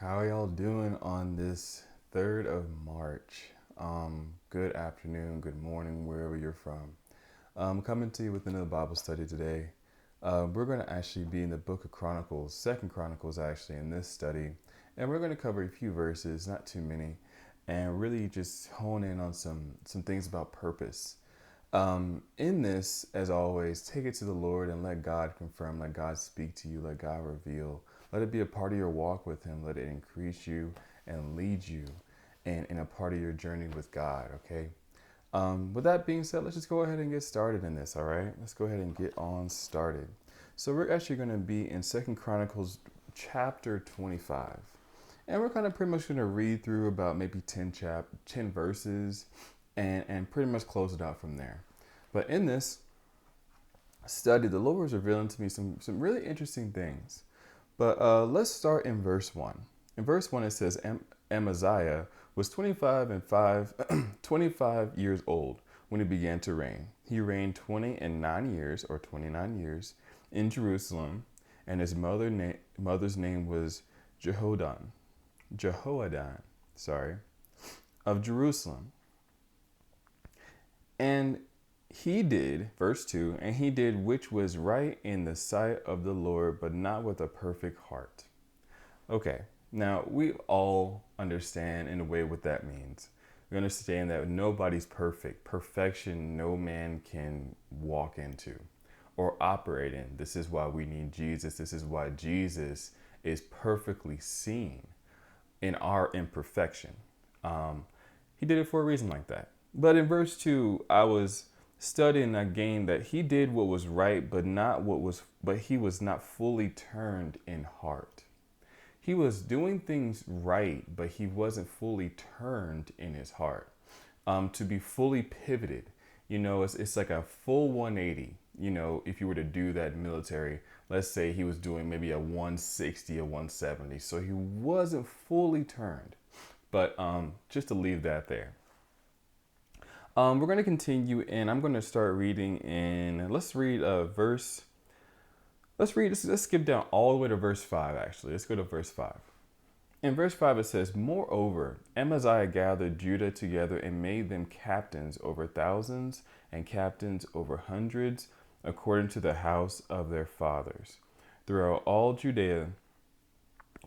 How y'all doing on this 3rd of March? Good afternoon, good morning, wherever you're from. Coming to you with another Bible study today. We're going to actually be in the book of Chronicles, Second Chronicles actually in this study. And we're going to cover a few verses, not too many, and really just hone in on some things about purpose. In this, as always, take it to the Lord and let God confirm, let God speak to you, let God reveal. Let it be a part of your walk with Him. Let it increase you and lead you in a part of your journey with God, okay? With that being said, let's just go ahead and get started in this, all right? Let's go ahead and get on started. So we're actually going to be in Second Chronicles chapter 25. And we're kind of pretty much going to read through about maybe 10 verses and pretty much close it out from there. But in this study, the Lord was revealing to me some really interesting things. But let's start in verse 1. In verse 1, it says, Amaziah was 25 years old when he began to reign. He reigned 29 years, or 29 years, in Jerusalem, and his mother's name was Jehoadan, of Jerusalem. And he did, verse 2, and he did which was right in the sight of the Lord, but not with a perfect heart. Okay, now we all understand in a way what that means. We understand that nobody's perfect. Perfection no man can walk into or operate in. This is why we need Jesus. This is why Jesus is perfectly seen in our imperfection. He did it for a reason like that. But in verse 2, I was studying again that he did what was right, but he was not fully turned in heart. He was doing things right, but he wasn't fully turned in his heart. To be fully pivoted, it's like a full 180. If you were to do that military, let's say he was doing maybe a 160, a 170. So he wasn't fully turned. But just to leave that there. We're going to continue, and I'm going to start reading let's read a verse. Let's skip down all the way to verse 5, actually. Let's go to verse 5. In verse 5, it says, Moreover, Amaziah gathered Judah together and made them captains over thousands and captains over hundreds, according to the house of their fathers, throughout all Judea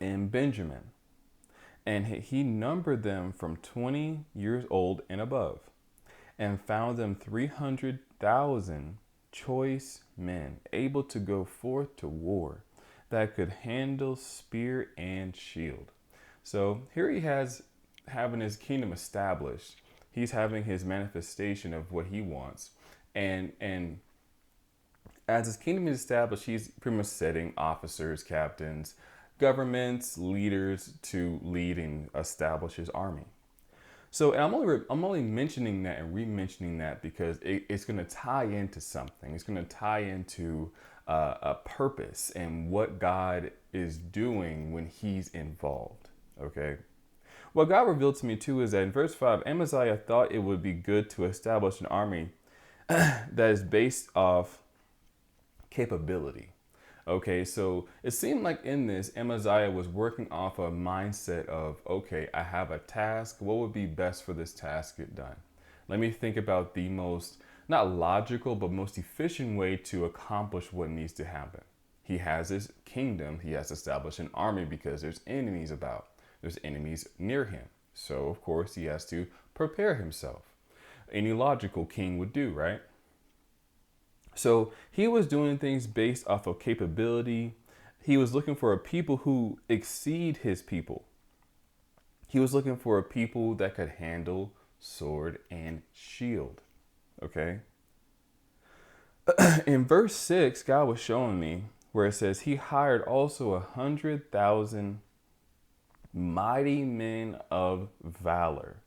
and Benjamin. And he numbered them from 20 years old and above, and found them 300,000 choice men, able to go forth to war, that could handle spear and shield. So here he has having his kingdom established. He's having his manifestation of what he wants. And as his kingdom is established, he's pretty much setting officers, captains, governments, leaders to lead and establish his army. So I'm only mentioning that and re-mentioning that because it's going to tie into something. It's going to tie into a purpose and what God is doing when He's involved. Okay. What God revealed to me too is that in verse 5, Amaziah thought it would be good to establish an army that is based off capability. Okay, so it seemed like in this, Amaziah was working off a mindset of, okay, I have a task. What would be best for this task get done? Let me think about the most, not logical, but most efficient way to accomplish what needs to happen. He has his kingdom. He has established an army because there's enemies about. There's enemies near him. So, of course, he has to prepare himself. Any logical king would do, right? So he was doing things based off of capability. He was looking for a people who exceed his people. He was looking for a people that could handle sword and shield. Okay. In verse 6, God was showing me where it says he hired also 100,000 mighty men of valor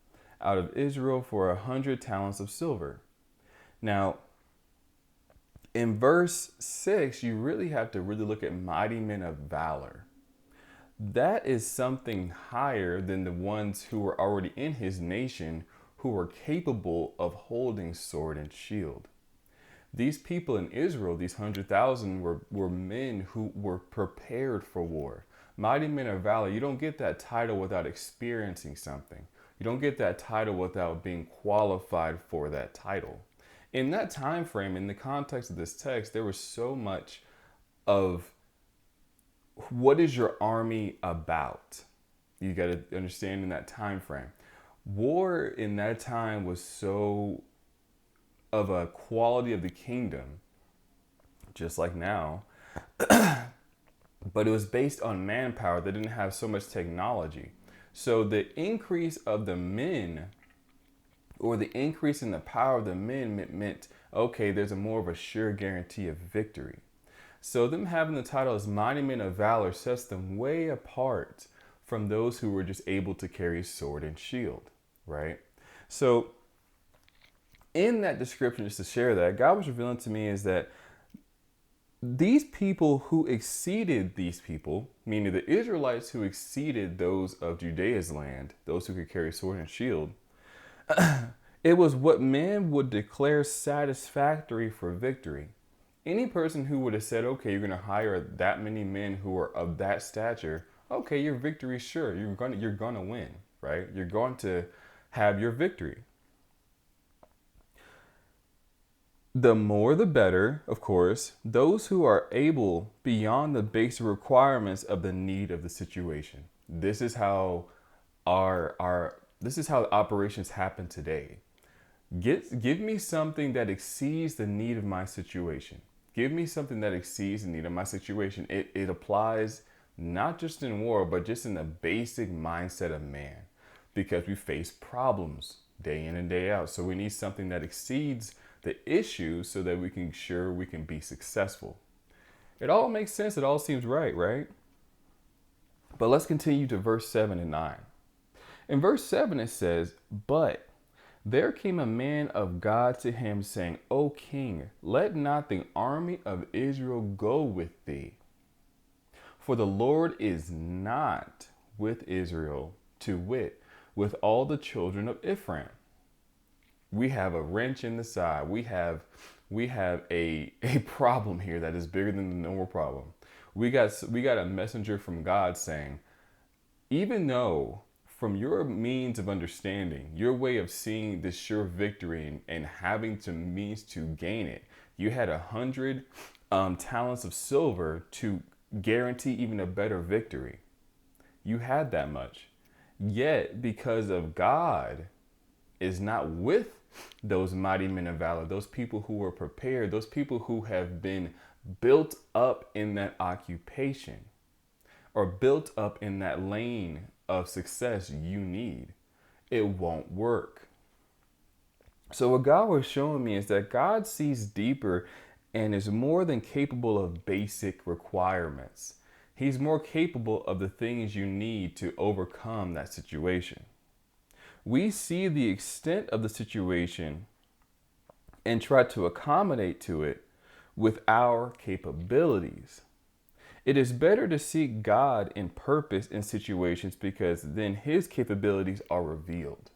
out of Israel for 100 talents of silver. Now, in verse 6, you really have to really look at mighty men of valor. That is something higher than the ones who were already in his nation who were capable of holding sword and shield. These people in Israel, these 100,000, were men who were prepared for war. Mighty men of valor, you don't get that title without experiencing something. You don't get that title without being qualified for that title. In that time frame, in the context of this text, there was so much of what is your army about? You got to understand in that time frame. War in that time was so of a quality of the kingdom, just like now, but it was based on manpower that didn't have so much technology. So the increase of the men, or the increase in the power of the men, meant okay, there's a more of a sure guarantee of victory. So them having the title as mighty men of valor sets them way apart from those who were just able to carry sword and shield, right? So in that description, just to share that, God was revealing to me is that these people who exceeded these people, meaning the Israelites who exceeded those of Judea's land, those who could carry sword and shield, it was what men would declare satisfactory for victory. Any person who would have said, okay, you're going to hire that many men who are of that stature, okay, your victory is sure. You're going to win, right? You're going to have your victory. The more the better, of course, those who are able beyond the basic requirements of the need of the situation. This is how this is how operations happen today. Give me something that exceeds the need of my situation. Give me something that exceeds the need of my situation. It applies not just in war, but just in the basic mindset of man, because we face problems day in and day out. So we need something that exceeds the issue so that we can ensure we can be successful. It all makes sense. It all seems right? But let's continue to verse 7 and 9. In verse 7, it says, "But there came a man of God to him, saying, O king, let not the army of Israel go with thee. For the Lord is not with Israel, to wit, with all the children of Ephraim." We have a wrench in the side. We have a problem here that is bigger than the normal problem. We got a messenger from God saying, even though from your means of understanding, your way of seeing this sure victory and having to means to gain it, you had 100 talents of silver to guarantee even a better victory. You had that much. Yet, because of God is not with those mighty men of valor, those people who were prepared, those people who have been built up in that occupation or built up in that lane of success you need, it won't work. So what God was showing me is that God sees deeper and is more than capable of basic requirements. He's more capable of the things you need to overcome that situation. We see the extent of the situation and try to accommodate to it with our capabilities. It is better to seek God in purpose in situations because then his capabilities are revealed.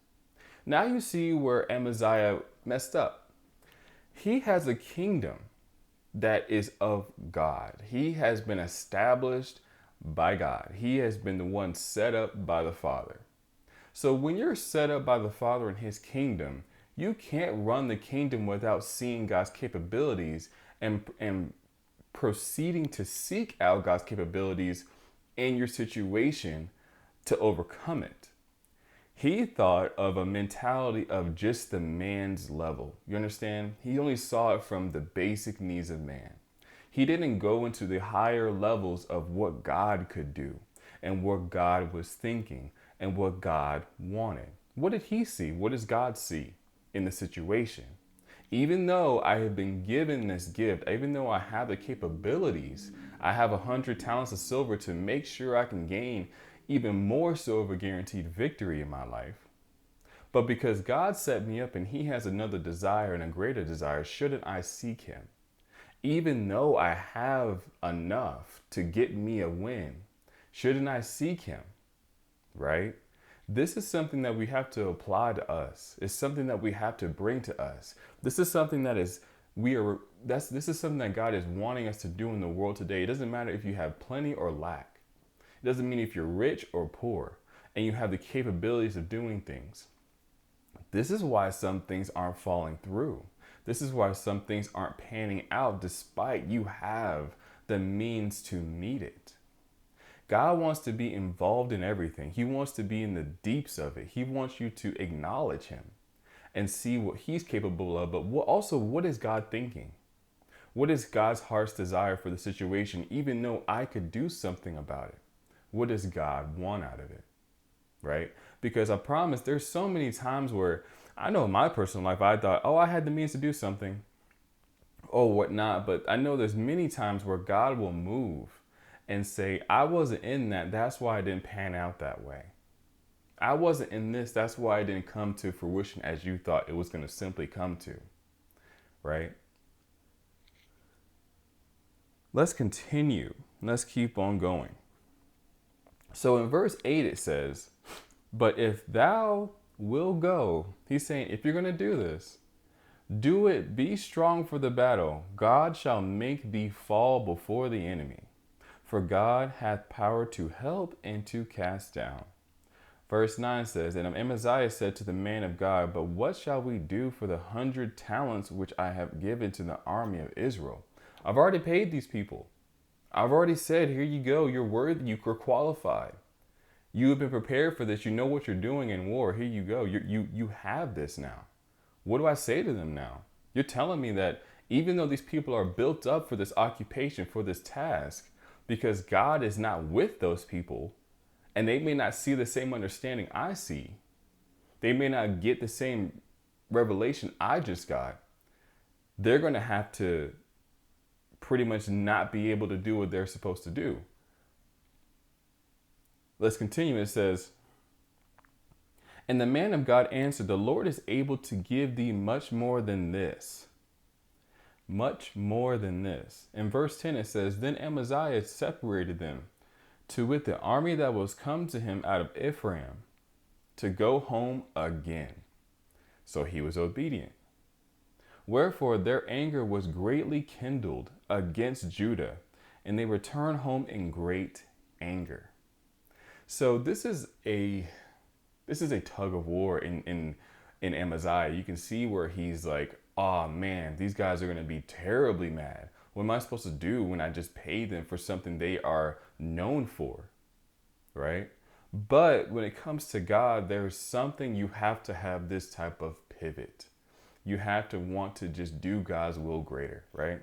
Now you see where Amaziah messed up. He has a kingdom that is of God. He has been established by God. He has been the one set up by the Father. So when you're set up by the Father in his kingdom, you can't run the kingdom without seeing God's capabilities and proceeding to seek out God's capabilities in your situation to overcome it. He thought of a mentality of just the man's level. You understand? He only saw it from the basic needs of man. He didn't go into the higher levels of what God could do and what God was thinking and what God wanted. What did he see? What does God see in the situation? Even though I have been given this gift, even though I have the capabilities, I have 100 talents of silver to make sure I can gain even more so of a guaranteed victory in my life. But because God set me up and he has another desire and a greater desire, shouldn't I seek him? Even though I have enough to get me a win, shouldn't I seek him? Right? This is something that we have to apply to us. It's something that we have to bring to us. This is something that this is something that God is wanting us to do in the world today. It doesn't matter if you have plenty or lack. It doesn't mean if you're rich or poor and you have the capabilities of doing things. This is why some things aren't falling through. This is why some things aren't panning out despite you have the means to meet it. God wants to be involved in everything. He wants to be in the deeps of it. He wants you to acknowledge him and see what he's capable of. But what is God thinking? What is God's heart's desire for the situation, even though I could do something about it? What does God want out of it? Right? Because I promise there's so many times where I know in my personal life, I thought, oh, I had the means to do something or whatnot. But I know there's many times where God will move and say, I wasn't in that. That's why it didn't pan out that way. I wasn't in this. That's why it didn't come to fruition as you thought it was going to simply come to. Right? Let's continue. Let's keep on going. So in verse 8, it says, but if thou will go, he's saying, if you're going to do this, do it, be strong for the battle. God shall make thee fall before the enemy. For God hath power to help and to cast down. Verse 9 says, and Amaziah said to the man of God, but what shall we do for the 100 talents which I have given to the army of Israel? I've already paid these people. I've already said, here you go. You're worthy. You're qualified. You have been prepared for this. You know what you're doing in war. Here you go. You have this now. What do I say to them now? You're telling me that even though these people are built up for this occupation, for this task, because God is not with those people, and they may not see the same understanding I see. They may not get the same revelation I just got. They're going to have to pretty much not be able to do what they're supposed to do. Let's continue. It says, and the man of God answered, the Lord is able to give thee much more than this. Much more than this. In verse 10 it says, then Amaziah separated them, to wit the army that was come to him out of Ephraim, to go home again. So he was obedient. Wherefore their anger was greatly kindled against Judah, and they returned home in great anger. So this is a tug of war in Amaziah. You can see where he's like, oh man, these guys are going to be terribly mad. What am I supposed to do when I just pay them for something they are known for? Right? But when it comes to God, there's something you have to have this type of pivot. You have to want to just do God's will greater, right?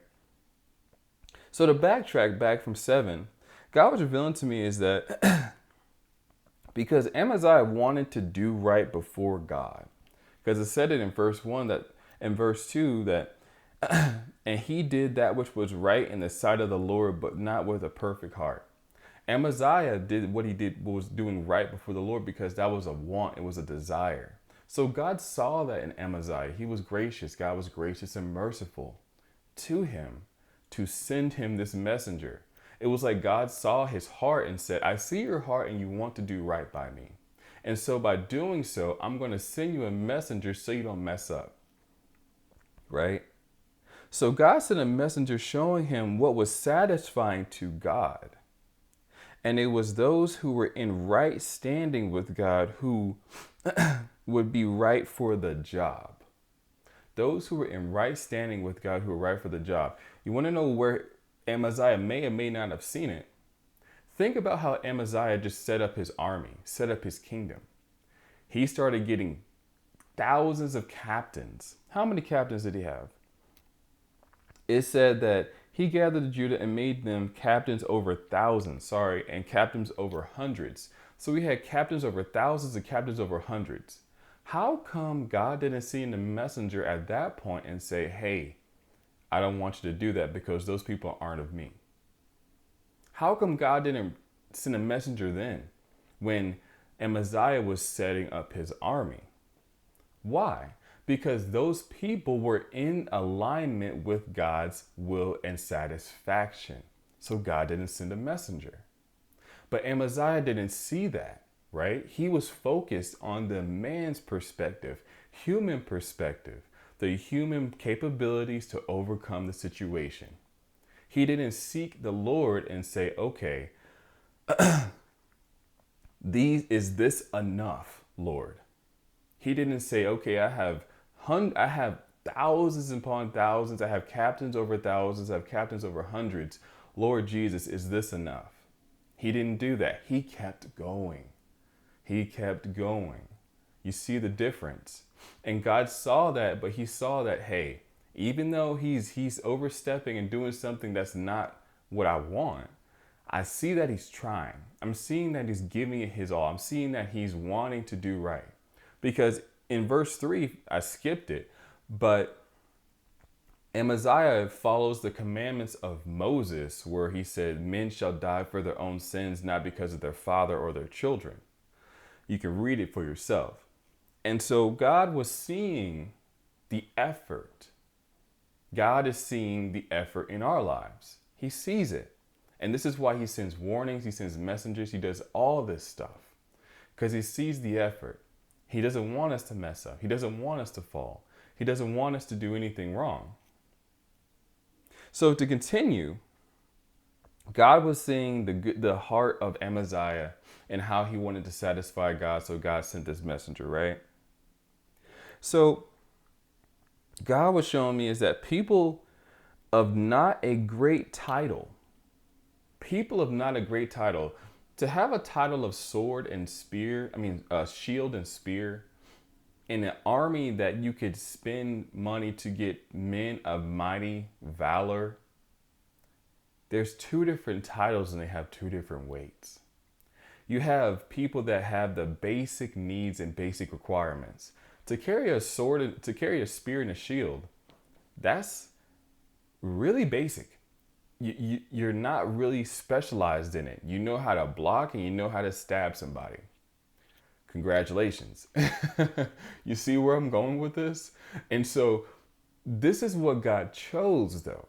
So to backtrack back from 7, God was revealing to me is that because Amaziah wanted to do right before God, because it said it in verse 1 that in verse 2 that and he did that which was right in the sight of the Lord, but not with a perfect heart. Amaziah did what he did, was doing right before the Lord because that was a want, it was a desire. So God saw that in Amaziah. He was gracious. God was gracious and merciful to him to send him this messenger. It was like God saw his heart and said, I see your heart and you want to do right by me. And so by doing so, I'm going to send you a messenger so you don't mess up. Right? So God sent a messenger showing him what was satisfying to God. And it was those who were in right standing with God who would be right for the job. Those who were in right standing with God who were right for the job. You want to know where Amaziah may or may not have seen it? Think about how Amaziah just set up his army, set up his kingdom. He started getting thousands of captains. How many captains did he have? It said that he gathered Judah and made them captains over thousands, and captains over hundreds. So we had captains over thousands and captains over hundreds. How come God didn't send a messenger at that point and say, hey, I don't want you to do that because those people aren't of me? How come God didn't send a messenger then when Amaziah was setting up his army? Why? Because those people were in alignment with God's will and satisfaction. So God didn't send a messenger. But Amaziah didn't see that, right? He was focused on the man's perspective, human perspective, the human capabilities to overcome the situation. He didn't seek the Lord and say, okay, Is this enough, Lord? He didn't say, okay, I have thousands upon thousands. I have captains over thousands. I have captains over hundreds. Lord Jesus, is this enough? He didn't do that. He kept going. He kept going. You see the difference. And God saw that, but he saw that, hey, even though he's overstepping and doing something that's not what I want, I see that he's trying. I'm seeing that he's giving it his all. I'm seeing that he's wanting to do right. Because in verse 3, I skipped it, but Amaziah follows the commandments of Moses, where he said, men shall die for their own sins, not because of their father or their children. You can read it for yourself. And so God was seeing the effort. God is seeing the effort in our lives. He sees it. And this is why he sends warnings, he sends messengers, he does all this stuff. Because he sees the effort. He doesn't want us to mess up. He doesn't want us to fall. He doesn't want us to do anything wrong. So to continue, God was seeing the heart of Amaziah and how he wanted to satisfy God. So God sent this messenger, right? So God was showing me is that people of not a great title, to have a title of sword and spear, shield and spear, in an army that you could spend money to get men of mighty valor, there's two different titles and they have two different weights. You have people that have the basic needs and basic requirements. To carry a sword, to carry a spear and a shield, that's really basic. You're not really specialized in it. You know how to block and you know how to stab somebody. Congratulations. You see where I'm going with this? And so this is what God chose, though.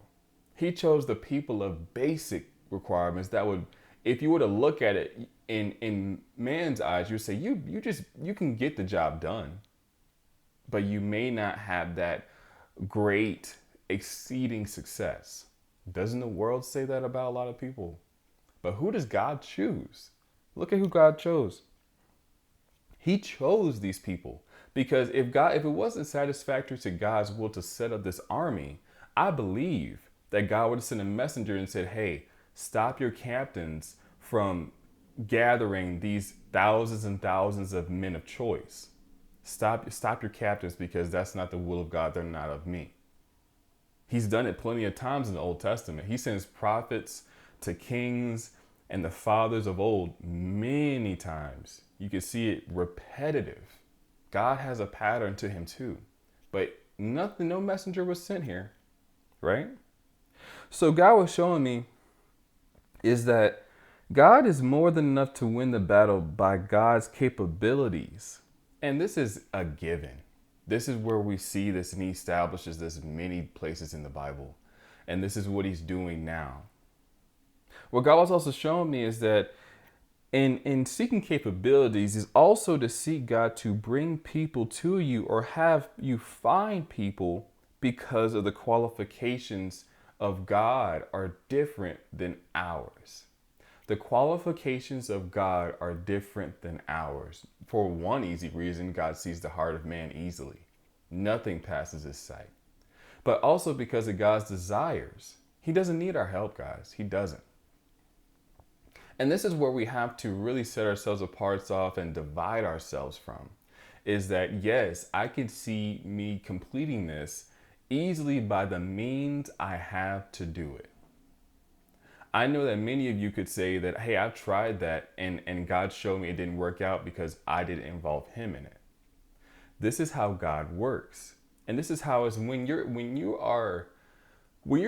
He chose the people of basic requirements that would, if you were to look at it in man's eyes, you'd say you can get the job done, but you may not have that great exceeding success. Doesn't the world say that about a lot of people? But who does God choose? Look at who God chose. He chose these people because if it wasn't satisfactory to God's will to set up this army, I believe that God would have sent a messenger and said, hey, stop your captains from gathering these thousands and thousands of men of choice. Stop your captains because that's not the will of God. They're not of me. He's done it plenty of times in the Old Testament. He sends prophets to kings and the fathers of old many times. You can see it repetitive. God has a pattern to him too. But no messenger was sent here, right? So God was showing me is that God is more than enough to win the battle by God's capabilities. And this is a given. This is where we see this, and he establishes this in many places in the Bible. And this is what he's doing now. What God was also showing me is that in seeking capabilities is also to seek God to bring people to you or have you find people because of the qualifications of God are different than ours. The qualifications of God are different than ours. For one easy reason, God sees the heart of man easily. Nothing passes his sight. But also because of God's desires. He doesn't need our help, guys. He doesn't. And this is where we have to really set ourselves apart off and divide ourselves from. Is that, yes, I can see me completing this easily by the means I have to do it. I know that many of you could say that, hey, I've tried that and God showed me it didn't work out because I didn't involve him in it. This is how God works. And this is how it's when you're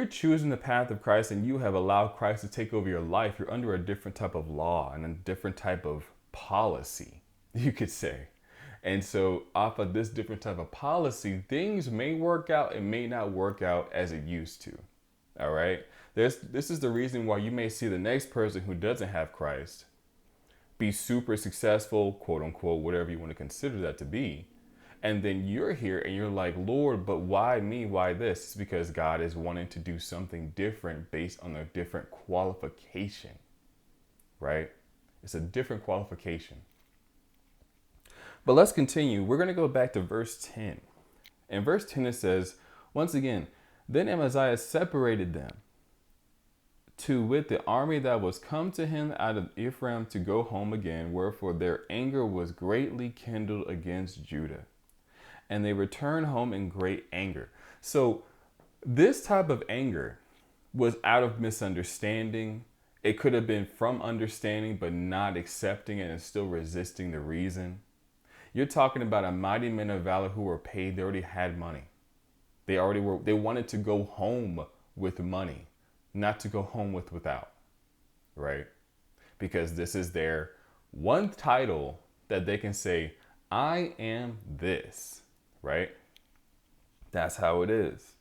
choosing the path of Christ and you have allowed Christ to take over your life, you're under a different type of law and a different type of policy, you could say. And so off of this different type of policy, things may work out and may not work out as it used to. All right. This is the reason why you may see the next person who doesn't have Christ be super successful, quote unquote, whatever you want to consider that to be. And then you're here and you're like, Lord, but why me? Why this? It's because God is wanting to do something different based on a different qualification, right? It's a different qualification. But let's continue. We're going to go back to verse 10. In verse 10, it says, once again, then Amaziah separated them to wit the army that was come to him out of Ephraim to go home again, wherefore their anger was greatly kindled against Judah. And they returned home in great anger. So this type of anger was out of misunderstanding. It could have been from understanding, but not accepting it and still resisting the reason. You're talking about a mighty men of valor who were paid. They already had money. They wanted to go home with money, not to go home without, right? Because this is their one title that they can say, I am this, right? That's how it is.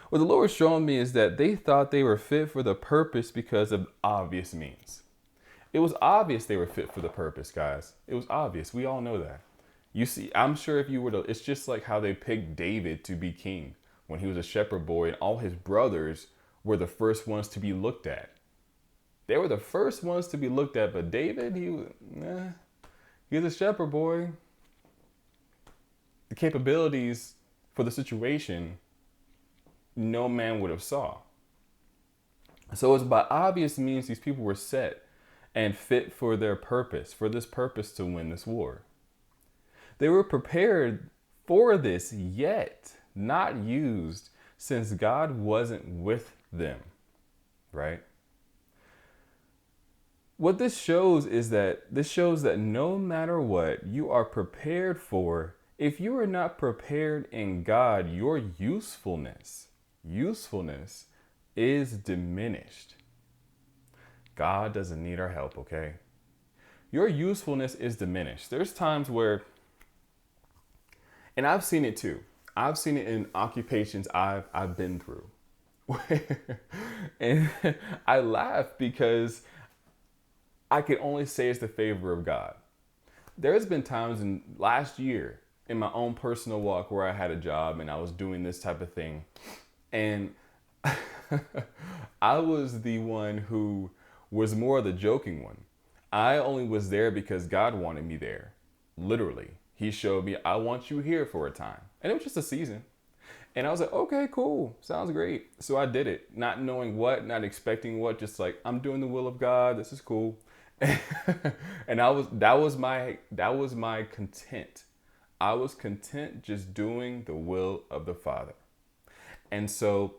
What the Lord was showing me is that they thought they were fit for the purpose because of obvious means. It was obvious they were fit for the purpose, guys. It was obvious. We all know that. You see, I'm sure if you were to, it's just like how they picked David to be king when he was a shepherd boy and all his brothers were the first ones to be looked at. They were the first ones to be looked at, but David, he was a shepherd boy. The capabilities for the situation, no man would have saw. So it's by obvious means these people were set and fit for their purpose, for this purpose to win this war. They were prepared for this, yet not used, since God wasn't with them, right? What this shows is that no matter what you are prepared for, if you are not prepared in God, your usefulness is diminished. God doesn't need our help, okay? Your usefulness is diminished. There's times where, and I've seen it too. I've seen it in occupations I've been through. And I laugh because I can only say it's the favor of God. There's been times in last year in my own personal walk where I had a job and I was doing this type of thing. And I was the one who was more of the joking one. I only was there because God wanted me there. Literally. He showed me, I want you here for a time. And it was just a season. And I was like, okay, cool. Sounds great. So I did it. Not knowing what, not expecting what, just like, I'm doing the will of God. This is cool. And that was my content. I was content just doing the will of the Father. And so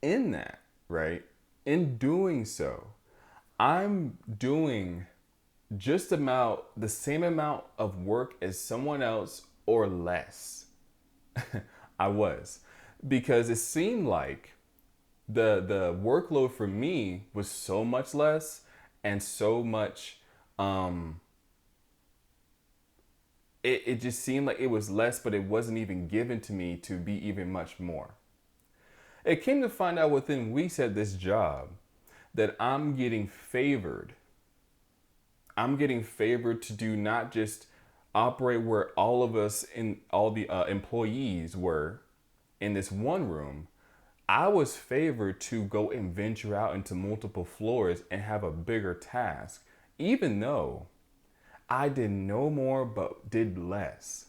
in that, right, in doing so, I'm doing just the same amount of work as someone else or less. I was, because it seemed like the workload for me was so much less and so much, it just seemed like it was less, but it wasn't even given to me to be even much more. It came to find out within weeks at this job that I'm getting favored. I'm getting favored to do not just operate where all of us in all the employees were in this one room. I was favored to go and venture out into multiple floors and have a bigger task, even though I did no more but did less.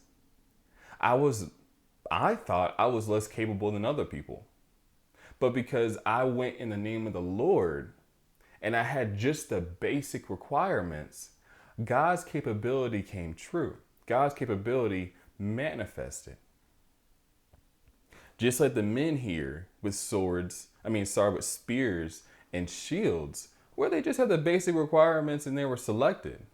I thought I was less capable than other people. But because I went in the name of the Lord and I had just the basic requirements, God's capability came true. God's capability manifested. Just like the men here with with spears and shields, where they just had the basic requirements and they were selected.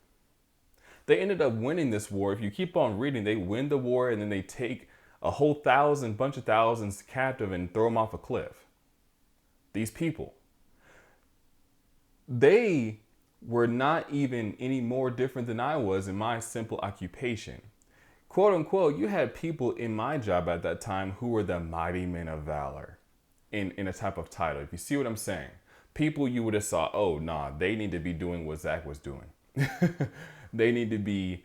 They ended up winning this war. If you keep on reading, they win the war and then they take a whole bunch of thousands captive and throw them off a cliff. These people, they were not even any more different than I was in my simple occupation. Quote unquote, you had people in my job at that time who were the mighty men of valor in a type of title. If you see what I'm saying, people you would have saw, oh, nah, they need to be doing what Zach was doing. They need to be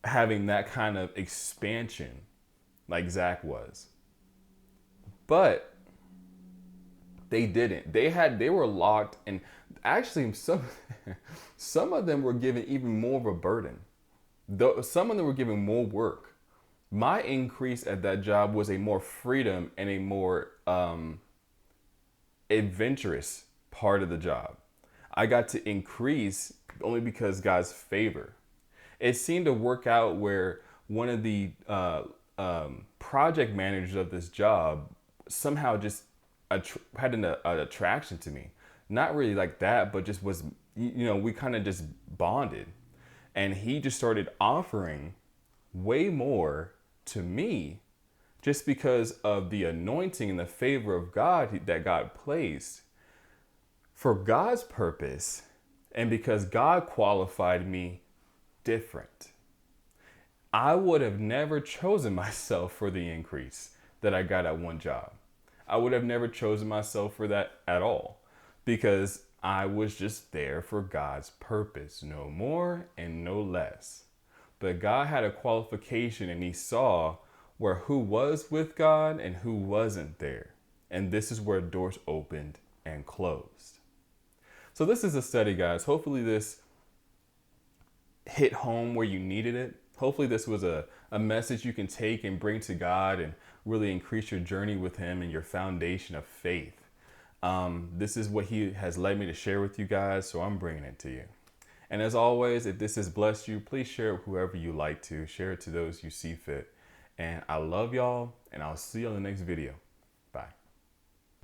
having that kind of expansion like Zach was. But they didn't. They were locked, and Actually, some of them were given even more of a burden. Though some of them were given more work. My increase at that job was a more freedom and a more adventurous part of the job. I got to increase only because God's favor. It seemed to work out where one of the project managers of this job somehow just had an attraction to me. Not really like that, but just was, we kind of just bonded. And he just started offering way more to me just because of the anointing and the favor of God that God placed for God's purpose, and because God qualified me different. I would have never chosen myself for the increase that I got at one job. I would have never chosen myself for that at all, because I was just there for God's purpose, no more and no less. But God had a qualification, and he saw where who was with God and who wasn't there. And this is where doors opened and closed. So this is a study, guys. Hopefully this hit home where you needed it. Hopefully this was a message you can take and bring to God and really increase your journey with him and your foundation of faith. This is what he has led me to share with you guys, so I'm bringing it to you. And as always, if this has blessed you, please share it with whoever you like to. Share it to those you see fit. And I love y'all, and I'll see you on the next video.